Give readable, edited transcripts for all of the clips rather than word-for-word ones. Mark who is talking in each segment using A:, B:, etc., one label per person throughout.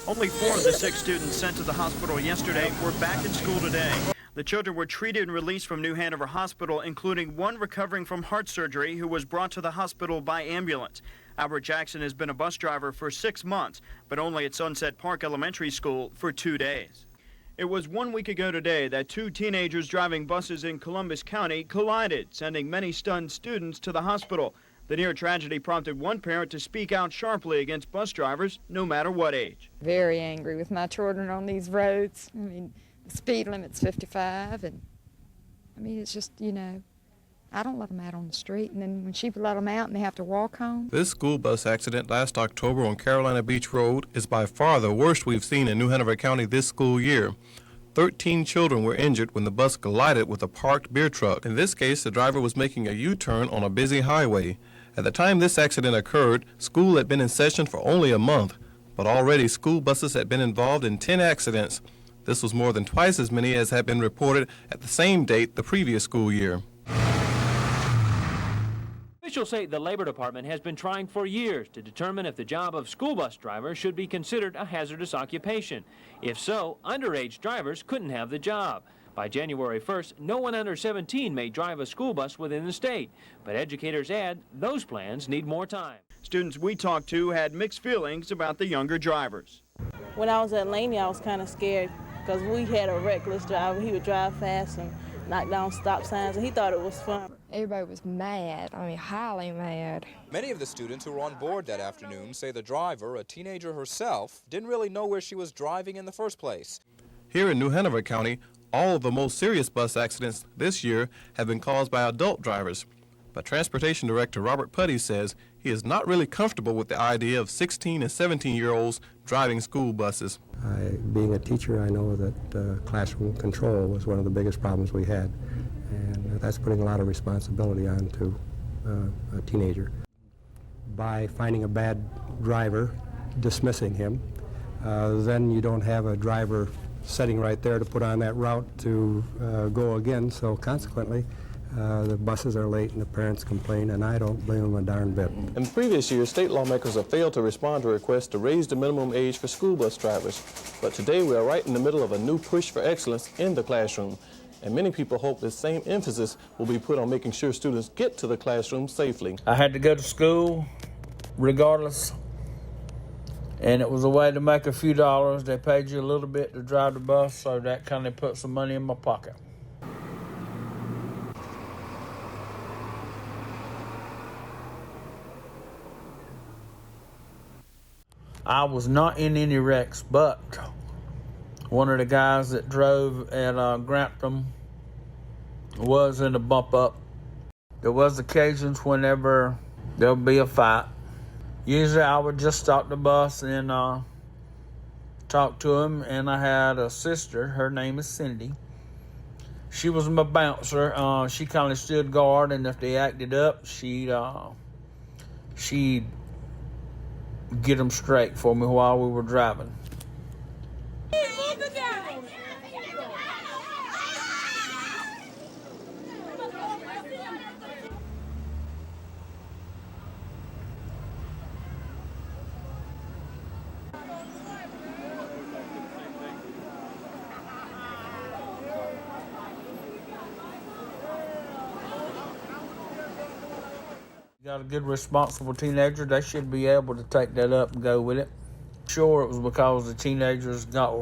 A: Only 4 of the 6 students sent to the hospital yesterday were back in school today. The children were treated and released from New Hanover Hospital, including one recovering from heart surgery who was brought to the hospital by ambulance. Albert Jackson has been a bus driver for 6 months, but only at Sunset Park Elementary School for 2 days. It was 1 week ago today that 2 teenagers driving buses in Columbus County collided, sending many stunned students to the hospital. The near tragedy prompted one parent to speak out sharply against bus drivers, no matter what age.
B: Very angry with my children on these roads. I mean, the speed limit's 55, and I mean, it's just, I don't let them out on the street, and then when she let them out and they have to walk home.
C: This school bus accident last October on Carolina Beach Road is by far the worst we've seen in New Hanover County this school year. 13 children were injured when the bus collided with a parked beer truck. In this case, the driver was making a U-turn on a busy highway. At the time this accident occurred, school had been in session for only a month, but already school buses had been involved in 10 accidents. This was more than twice as many as had been reported at the same date the previous school year.
D: Officials say the Labor Department has been trying for years to determine if the job of school bus driver should be considered a hazardous occupation. If so, underage drivers couldn't have the job. By January 1st, no one under 17 may drive a school bus within the state. But educators add those plans need more time.
A: Students we talked to had mixed feelings about the younger drivers.
E: When I was at Laney, I was kind of scared because we had a reckless driver. He would drive fast and knock down stop signs, and he thought it was fun.
B: Everybody was mad, highly mad.
F: Many of the students who were on board that afternoon say the driver, a teenager herself, didn't really know where she was driving in the first place.
C: Here in New Hanover County, all of the most serious bus accidents this year have been caused by adult drivers. But Transportation Director Robert Putty says he is not really comfortable with the idea of 16 and 17-year-olds driving school buses.
G: Being a teacher, I know that classroom control was one of the biggest problems we had, and that's putting a lot of responsibility onto a teenager. By finding a bad driver, dismissing him, then you don't have a driver sitting right there to put on that route to go again, so consequently the buses are late and the parents complain, and I don't blame them a darn bit.
C: In previous years, state lawmakers have failed to respond to requests to raise the minimum age for school bus drivers. But today we are right in the middle of a new push for excellence in the classroom. And many people hope the same emphasis will be put on making sure students get to the classroom safely.
H: I had to go to school regardless, and it was a way to make a few dollars. They paid you a little bit to drive the bus, so that kind of put some money in my pocket. I was not in any wrecks, but one of the guys that drove at Grantham was in a bump up. There was occasions whenever there'll be a fight. Usually I would just stop the bus and talk to him, and I had a sister, her name is Cindy. She was my bouncer. She kind of stood guard, and if they acted up, she'd get them straight for me while we were driving. Got a good, responsible teenager, they should be able to take that up and go with it. Sure, it was because the teenagers got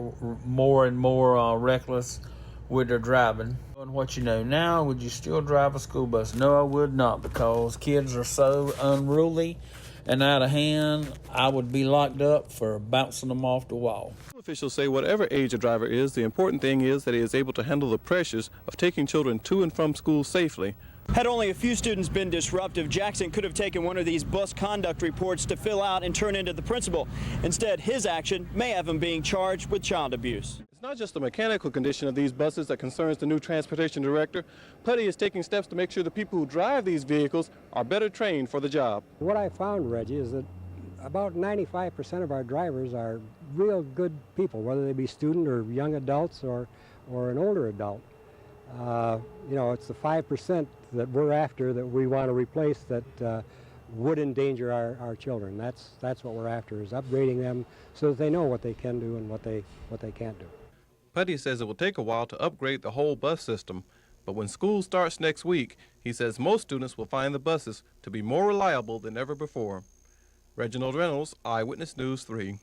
H: more and more reckless with their driving. And what you know now, would you still drive a school bus? No, I would not, because kids are so unruly and out of hand. I would be locked up for bouncing them off the wall.
C: Officials say whatever age a driver is, the important thing is that he is able to handle the pressures of taking children to and from school safely.
A: Had only a few students been disruptive, Jackson could have taken one of these bus conduct reports to fill out and turn into the principal. Instead, his action may have him being charged with child abuse.
C: It's not just the mechanical condition of these buses that concerns the new transportation director. Putty is taking steps to make sure the people who drive these vehicles are better trained for the job.
G: What I found, Reggie, is that about 95% of our drivers are real good people, whether they be student or young adults or an older adult. It's the 5% that we're after that we want to replace that would endanger our children. That's what we're after, is upgrading them so that they know what they can do and what they can't do.
C: Putty says it will take a while to upgrade the whole bus system, but when school starts next week, he says most students will find the buses to be more reliable than ever before. Reginald Reynolds, Eyewitness News 3.